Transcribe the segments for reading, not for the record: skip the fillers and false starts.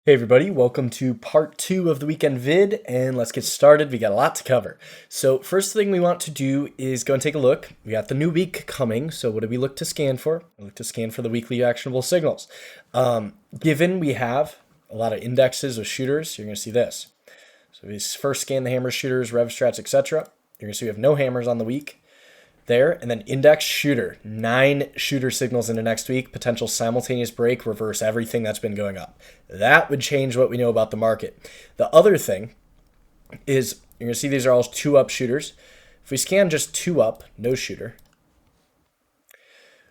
Hey everybody, welcome to part 2 of the weekend vid, and let's get started. We got a lot to cover. So first thing we want to do is go and take a look. We got the new week coming, so what do we look to scan for? We look to scan for the weekly actionable signals. Given we have a lot of indexes of shooters, you're going to see this. So we first scan the hammer shooters, rev strats, etc. You're going to see we have no hammers on the week there, and then index shooter, 9 shooter signals into next week, potential simultaneous break, reverse everything that's been going up. That would change what we know about the market. The other thing is you're going to see these are all 2-up shooters. If we scan just 2-up, no shooter,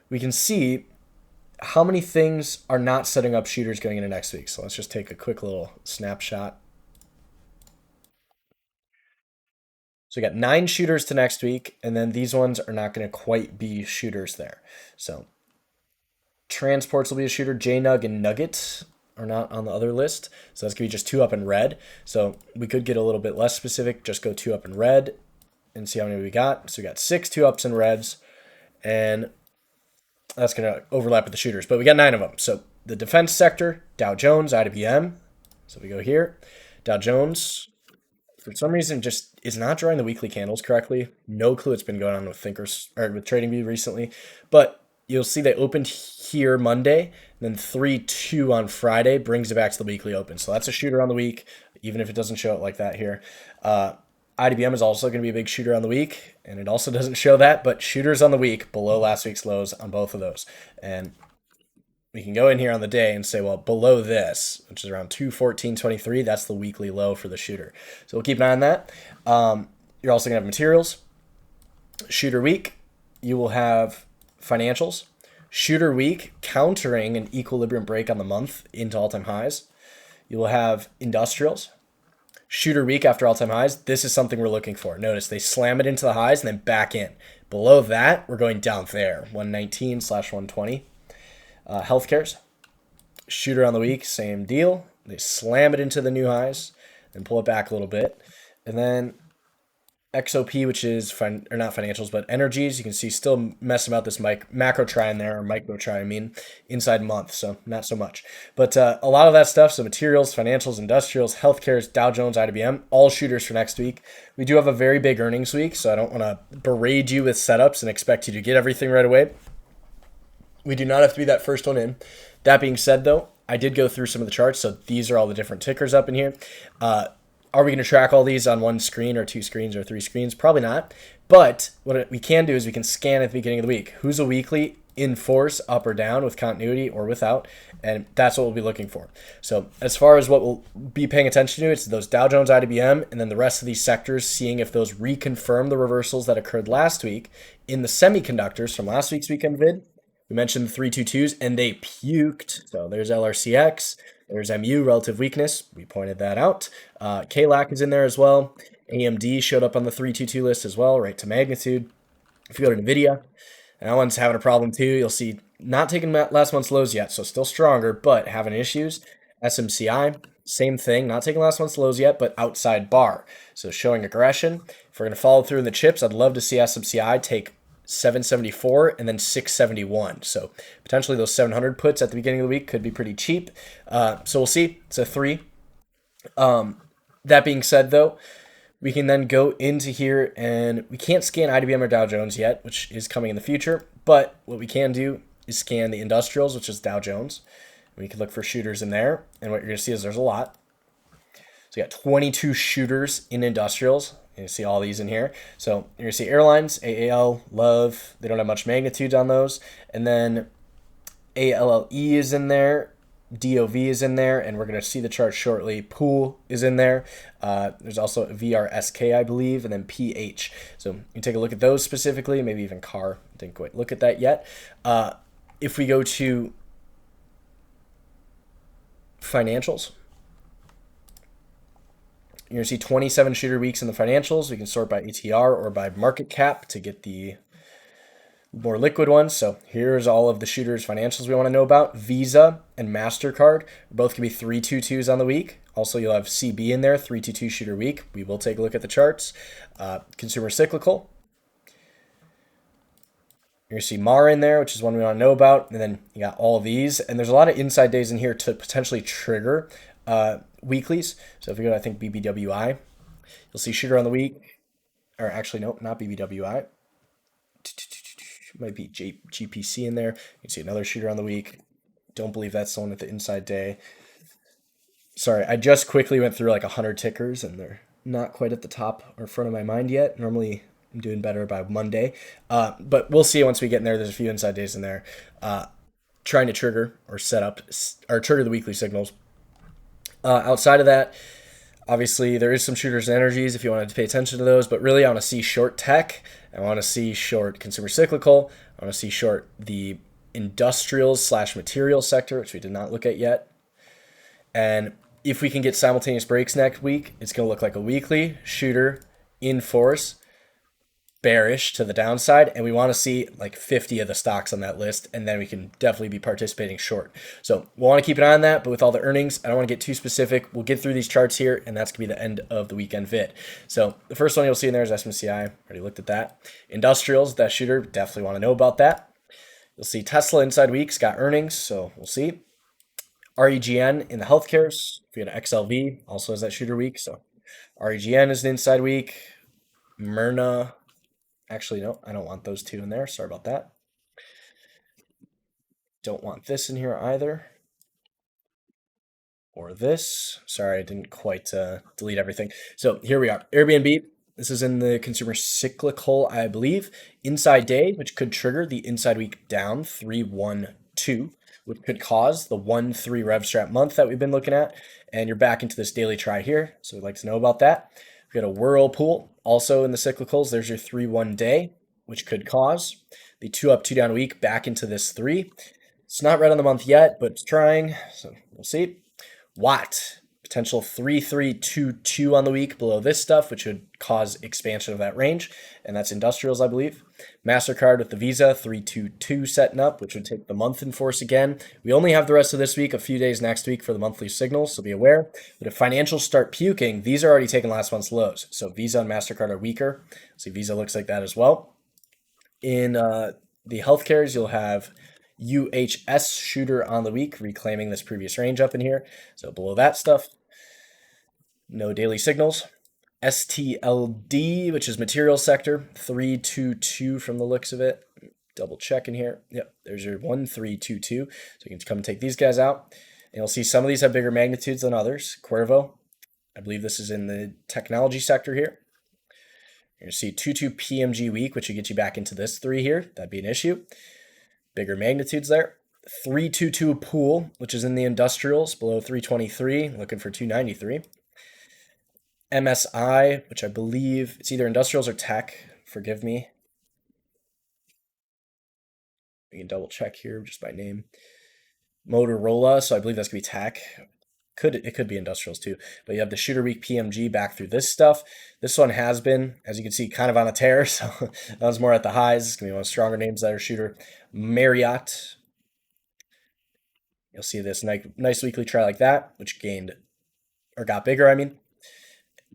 we can see how many things are not setting up shooters going into next week. So let's just take a quick little snapshot. So we got 9 shooters to next week, and then these ones are not going to quite be shooters there. So transports will be a shooter. JNUG and Nugget are not on the other list. So that's going to be just 2-up in red. So we could get a little bit less specific, just go 2-up in red and see how many we got. So we got 6 2-ups in reds, and that's going to overlap with the shooters. But we got 9 of them. So the defense sector, Dow Jones, IWM. So we go here. Dow Jones, for some reason, just is not drawing the weekly candles correctly. No clue what's been going on with Thinkers or with TradingView recently, but you'll see they opened here Monday, and then 3-2 on Friday brings it back to the weekly open. So that's a shooter on the week, even if it doesn't show it like that here. IWM is also going to be a big shooter on the week, and it also doesn't show that, but shooters on the week below last week's lows on both of those. And we can go in here on the day and say, well, below this, which is around 214.23, that's the weekly low for the shooter. So we'll keep an eye on that. You're also going to have materials. Shooter week, you will have financials. Shooter week, countering an equilibrium break on the month into all-time highs. You will have industrials. Shooter week after all-time highs, this is something we're looking for. Notice they slam it into the highs and then back in. Below that, we're going down there, 119/120. Healthcare's shooter on the week, same deal. They slam it into the new highs and pull it back a little bit. And then XOP, which is or not financials, but energies, you can see still messing about this macro try in there, or micro try, inside month, so not so much. But a lot of that stuff, so materials, financials, industrials, healthcare's, Dow Jones, IWM, all shooters for next week. We do have a very big earnings week, so I don't want to berate you with setups and expect you to get everything right away. We do not have to be that first one in. That being said, though, I did go through some of the charts, so these are all the different tickers up in here. Are we going to track all these on one screen or 2 screens or 3 screens? Probably not. But what we can do is we can scan at the beginning of the week. Who's a weekly in force, up or down, with continuity or without? And that's what we'll be looking for. So as far as what we'll be paying attention to, it's those Dow Jones, IWM, and then the rest of these sectors, seeing if those reconfirm the reversals that occurred last week. In the semiconductors from last week's weekend vid, we mentioned the 322s, and they puked. So there's LRCX. There's MU, relative weakness. We pointed that out. KLAC is in there as well. AMD showed up on the 322 list as well, right to magnitude. If you go to NVIDIA, that one's having a problem too. You'll see not taking last month's lows yet, so still stronger, but having issues. SMCI, same thing, not taking last month's lows yet, but outside bar. So showing aggression. If we're going to follow through in the chips, I'd love to see SMCI take 774 and then 671. So potentially those 700 puts at the beginning of the week could be pretty cheap. So we'll see. It's a 3. That being said, though, we can then go into here, and we can't scan IWM or Dow Jones yet, which is coming in the future. But what we can do is scan the industrials, which is Dow Jones. We can look for shooters in there. And what you're going to see is there's a lot. So you got 22 shooters in industrials. You see all these in here. So you're going to see airlines, AAL, Love. They don't have much magnitude on those. And then ALLE is in there. DOV is in there. And we're going to see the chart shortly. Pool is in there. There's also VRSK, I believe, and then PH. So you can take a look at those specifically, maybe even CAR. Didn't quite look at that yet. If we go to financials, you're going to see 27 shooter weeks in the financials. We can sort by ATR or by market cap to get the more liquid ones. So here's all of the shooters financials we want to know about. Visa and MasterCard both can be 322s on the week. Also, you'll have CB in there, 322 shooter week. We will take a look at the charts. Consumer cyclical. You're going to see MAR in there, which is one we want to know about. And then you got all of these. And there's a lot of inside days in here to potentially trigger weeklies. So if you go to, I think, BBWI, you'll see shooter on the week. Or actually, no, not BBWI. Might be GPC in there. You can see another shooter on the week. Don't believe that's the one with the inside day. Sorry, I just quickly went through like 100 tickers, and they're not quite at the top or front of my mind yet. Normally, I'm doing better by Monday. But we'll see once we get in there. There's a few inside days in there. Trying to trigger or set up or trigger the weekly signals. Outside of that, obviously, there is some shooters and energies if you wanted to pay attention to those, but really I want to see short tech. I want to see short consumer cyclical. I want to see short the industrials / material sector, which we did not look at yet. And if we can get simultaneous breaks next week, it's going to look like a weekly shooter in force, bearish to the downside, and we want to see like 50 of the stocks on that list, and then we can definitely be participating short. So we'll want to keep an eye on that, but with all the earnings, I don't want to get too specific. We'll get through these charts here, and that's going to be the end of the weekend vid. So the first one you'll see in there is SMCI. Already looked at that. Industrials, that shooter, definitely want to know about that. You'll see Tesla inside weeks got earnings, so we'll see. REGN in the healthcares. We had XLV, also has that shooter week, so REGN is an inside week. Myrna. Actually, no, I don't want those two in there. Sorry about that. Don't want this in here either. Or this. Sorry, I didn't quite delete everything. So here we are. Airbnb. This is in the consumer cyclical, I believe. Inside day, which could trigger the inside week down 312, which could cause the 1-3 rev strap month that we've been looking at. And you're back into this daily try here. So we'd like to know about that. We've got a whirlpool also in the cyclicals. There's your 3-1 day, which could cause the 2 up, 2 down week back into this 3. It's not red on the month yet, but it's trying. So we'll see. Watt, potential 3-3-2-2 on the week below this stuff, which would cause expansion of that range. And that's industrials, I believe. MasterCard with the Visa 3-2-2 setting up, which would take the month in force again. We only have the rest of this week, a few days next week for the monthly signals, so be aware. But if financials start puking, these are already taking last month's lows. So Visa and MasterCard are weaker. See, Visa looks like that as well. In the healthcares, you'll have UHS shooter on the week, reclaiming this previous range up in here. So below that stuff, no daily signals. STLD, which is material sector, 3-2-2 from the looks of it. Double check in here. Yep, there's your 1-3-2-2. So you can come and take these guys out. And you'll see some of these have bigger magnitudes than others. Cuervo, I believe this is in the technology sector here. You're going to see 2-2 PMG week, which would get you back into this 3 here. That'd be an issue. Bigger magnitudes there. 3-2-2 pool, which is in the industrials, below 323, looking for 293. MSI, which I believe it's either industrials or tech. Forgive me. We can double check here just by name. Motorola, so I believe that's gonna be tech. It could be industrials too. But you have the shooter week PMG back through this stuff. This one has been, as you can see, kind of on a tear. So that was more at the highs. It's gonna be one of the stronger names that are shooter. Marriott. You'll see this nice weekly try like that, which gained or got bigger, I mean.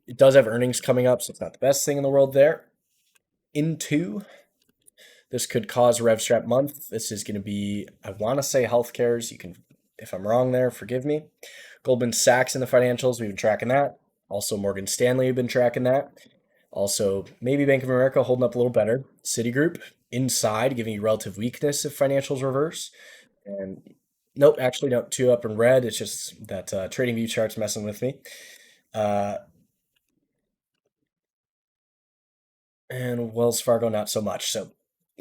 It does have earnings coming up, so it's not the best thing in the world there. Into, this could cause rev strap month. This is going to be, I want to say healthcares. You can, if I'm wrong there, forgive me. Goldman Sachs in the financials, we've been tracking that. Also Morgan Stanley, we've been tracking that. Also maybe Bank of America holding up a little better. Citigroup inside, giving you relative weakness if financials reverse. And nope, actually no, 2 up in red. It's just that trading view chart's messing with me. And Wells Fargo, not so much. So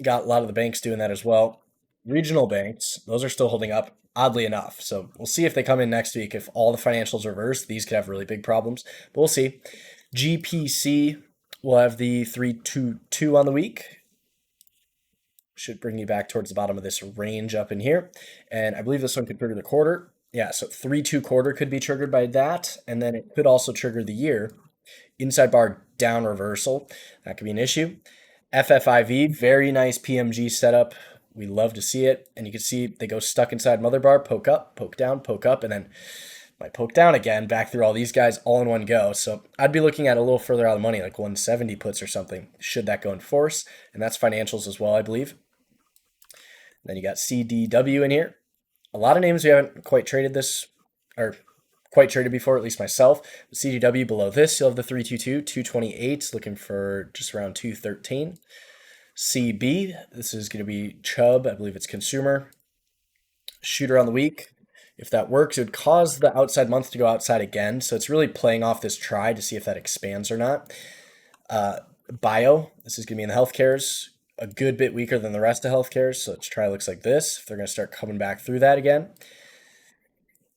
got a lot of the banks doing that as well. Regional banks, those are still holding up, oddly enough. So we'll see if they come in next week. If all the financials reverse, these could have really big problems. But we'll see. GPC will have the 3-2-2 on the week. Should bring you back towards the bottom of this range up in here. And I believe this one could trigger the quarter. Yeah, so 3-2 quarter could be triggered by that. And then it could also trigger the year. Inside bar down reversal, that could be an issue. FFIV, very nice PMG setup. We love to see it. And you can see they go stuck inside mother bar, poke up, poke down, poke up, and then might poke down again, back through all these guys all in one go. So I'd be looking at a little further out of the money, like 170 puts or something, should that go in force. And that's financials as well, I believe. Then you got CDW in here. A lot of names we haven't quite traded this, or quite traded before, at least myself. CDW below this, you'll have the 322, 228, looking for just around 213. CB, this is going to be Chubb, I believe it's consumer. Shooter on the week. If that works, it would cause the outside month to go outside again. So it's really playing off this try to see if that expands or not. Bio, this is going to be in the healthcares, a good bit weaker than the rest of healthcares. So let's try looks like this. If they're going to start coming back through that again.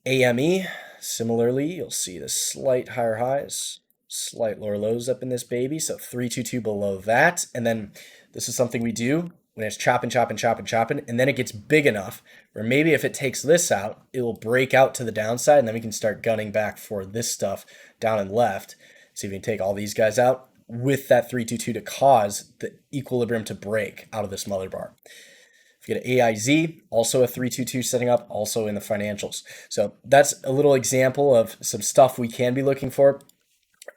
AME, similarly, you'll see the slight higher highs, slight lower lows up in this baby. So 322 below that. And then this is something we do when it's chopping, chopping, chopping, chopping, and then it gets big enough where maybe if it takes this out, it will break out to the downside, and then we can start gunning back for this stuff down and left. See if we can take all these guys out with that 322 to cause the equilibrium to break out of this mother bar. If you get an AIZ, also a 322 setting up, also in the financials. So that's a little example of some stuff we can be looking for.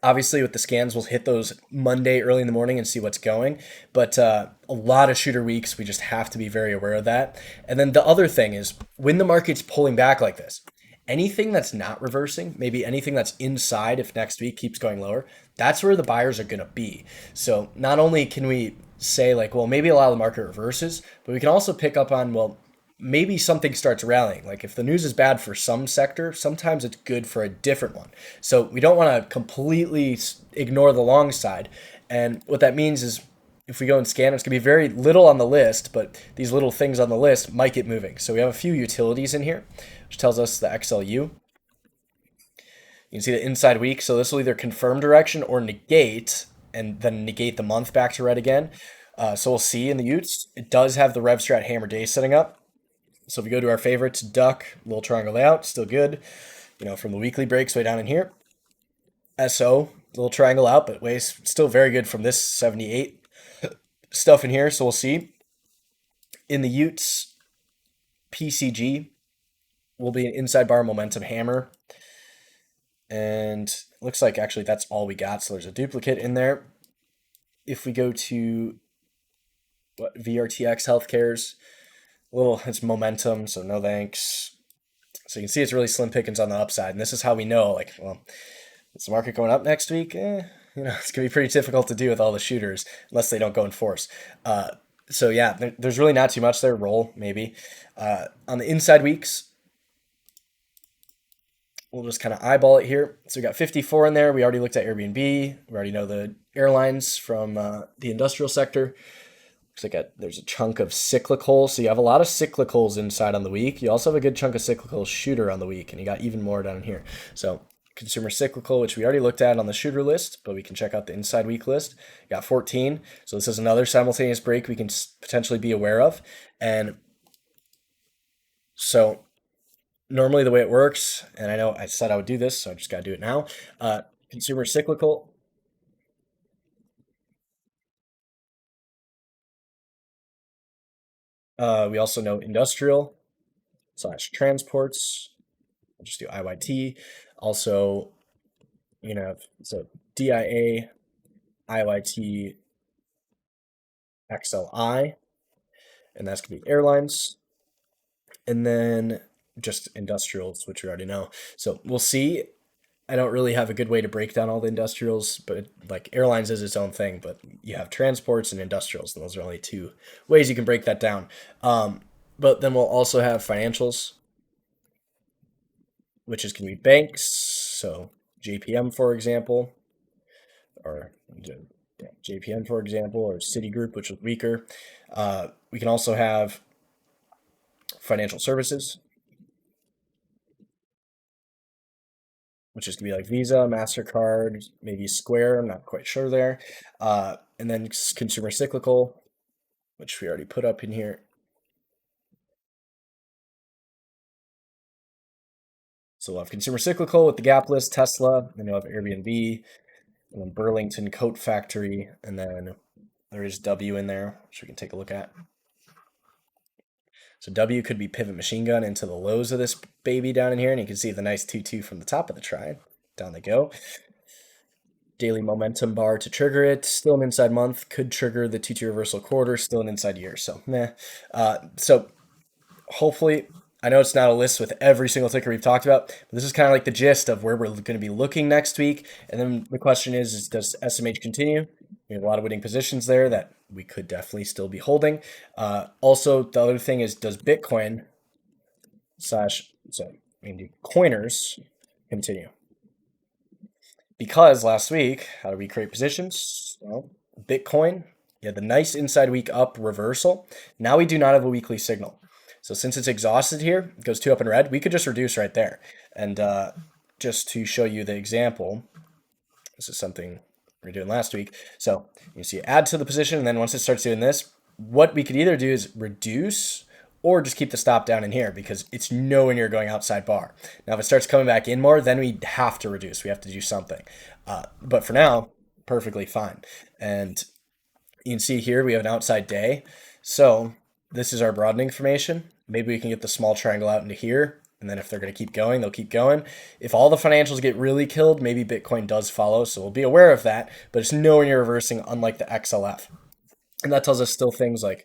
Obviously, with the scans, we'll hit those Monday early in the morning and see what's going. But a lot of shooter weeks, we just have to be very aware of that. And then the other thing is when the market's pulling back like this, anything that's not reversing, maybe anything that's inside if next week keeps going lower, that's where the buyers are going to be. So not only can we say like, well, maybe a lot of the market reverses, but we can also pick up on, well, maybe something starts rallying. Like if the news is bad for some sector, sometimes it's good for a different one. So we don't want to completely ignore the long side. And what that means is if we go and scan, it's going to be very little on the list, but these little things on the list might get moving. So we have a few utilities in here, which tells us the XLU. You can see the inside week. So this will either confirm direction or negate, and then negate the month back to red again. So we'll see in the Utes. It does have the RevStrat hammer day setting up. So if we go to our favorites, duck, little triangle layout, still good. You know, from the weekly breaks way down in here. SO, little triangle out, but ways still very good from this 78 stuff in here. So we'll see. In the Utes, PCG will be an inside bar momentum hammer. And it looks like actually that's all we got. So there's a duplicate in there. If we go to what VRTX Healthcare's, it's momentum, so no thanks. So you can see it's really slim pickings on the upside, and this is how we know, like, well, is the market going up next week? It's gonna be pretty difficult to do with all the shooters unless they don't go in force. So yeah, there's really not too much there. Roll maybe. On the inside weeks, we'll just kind of eyeball it here. So we got 54 in there. We already looked at Airbnb. We already know the airlines from the industrial sector. Looks like there's a chunk of cyclical. So you have a lot of cyclicals inside on the week. You also have a good chunk of cyclical shooter on the week, and you got even more down here. So consumer cyclical, which we already looked at on the shooter list, but we can check out the inside week list. You got 14. So this is another simultaneous break we can potentially be aware of. And so normally the way it works, and I know I said I would do this, so I just got to do it now. Consumer cyclical. We also know industrial / transports. I'll just do IYT. Also, so DIA, IYT, XLI, and that's going to be airlines. And then just industrials, which we already know. So we'll see. I don't really have a good way to break down all the industrials, but like airlines is its own thing, but you have transports and industrials, and those are only two ways you can break that down. But then we'll also have financials, which is going to be banks. So JPM, for example, or JPM, for example, or Citigroup, which was weaker. We can also have financial services, which is going to be like Visa, MasterCard, maybe Square. I'm not quite sure there. And then consumer cyclical, which we already put up in here. So we'll have consumer cyclical with the gap list, Tesla, then you'll have Airbnb, and then Burlington Coat Factory, and then there is W in there, which we can take a look at. So W could be pivot machine gun into the lows of this baby down in here, and you can see the nice 2-2 from the top of the tri. Down they go. Daily momentum bar to trigger it. Still an inside month. Could trigger the 2-2 reversal quarter. Still an inside year. So, meh. So, hopefully, I know it's not a list with every single ticker we've talked about, but this is kind of like the gist of where we're going to be looking next week. And then the question is does SMH continue? We have a lot of winning positions there that we could definitely still be holding. Also, the other thing is does Bitcoin slash so we can do coiners continue? Because last week, how do we create positions? Well, Bitcoin, yeah, the nice inside week up reversal. Now we do not have a weekly signal. So since it's exhausted here, it goes 2 up in red, we could just reduce right there. And just to show you the example, this is something we were doing last week. So you see add to the position, and then once it starts doing this, what we could either do is reduce or just keep the stop down in here because it's nowhere near going outside bar. Now, if it starts coming back in more, then we have to reduce. We have to do something. But for now, perfectly fine. And you can see here we have an outside day. So this is our broadening formation. Maybe we can get the small triangle out into here. And then if they're going to keep going, they'll keep going. If all the financials get really killed, maybe Bitcoin does follow. So we'll be aware of that. But it's nowhere near reversing, unlike the XLF. And that tells us still things like,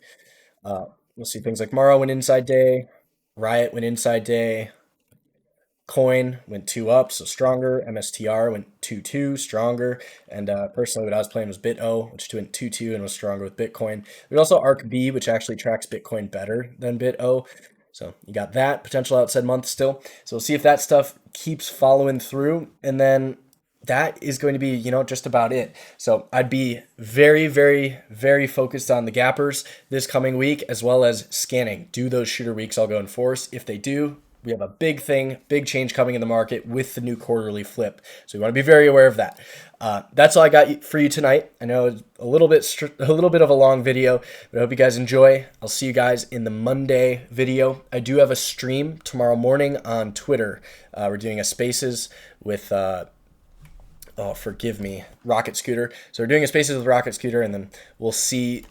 we'll see things like Maro went inside day, Riot went inside day, Coin went 2 up, so stronger. MSTR went 2-2, stronger. And personally, what I was playing was BitO, which went 2-2 and was stronger with Bitcoin. There's also ARCB, which actually tracks Bitcoin better than BitO. So you got that potential outside month still. So we'll see if that stuff keeps following through. And then that is going to be, just about it. So I'd be very, very, very focused on the gappers this coming week, as well as scanning. Do those shooter weeks all go in force? If they do, we have a big change coming in the market with the new quarterly flip. So we want to be very aware of that. That's all I got for you tonight. I know it's a little bit of a long video, but I hope you guys enjoy. I'll see you guys in the Monday video. I do have a stream tomorrow morning on Twitter. We're doing a Spaces with forgive me, Rocket Scooter. So we're doing a Spaces with Rocket Scooter, and then we'll see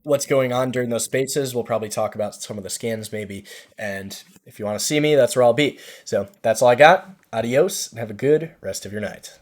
what's going on during those spaces. We'll probably talk about some of the scans maybe. And if you want to see me, that's where I'll be. So that's all I got. Adios, and have a good rest of your night.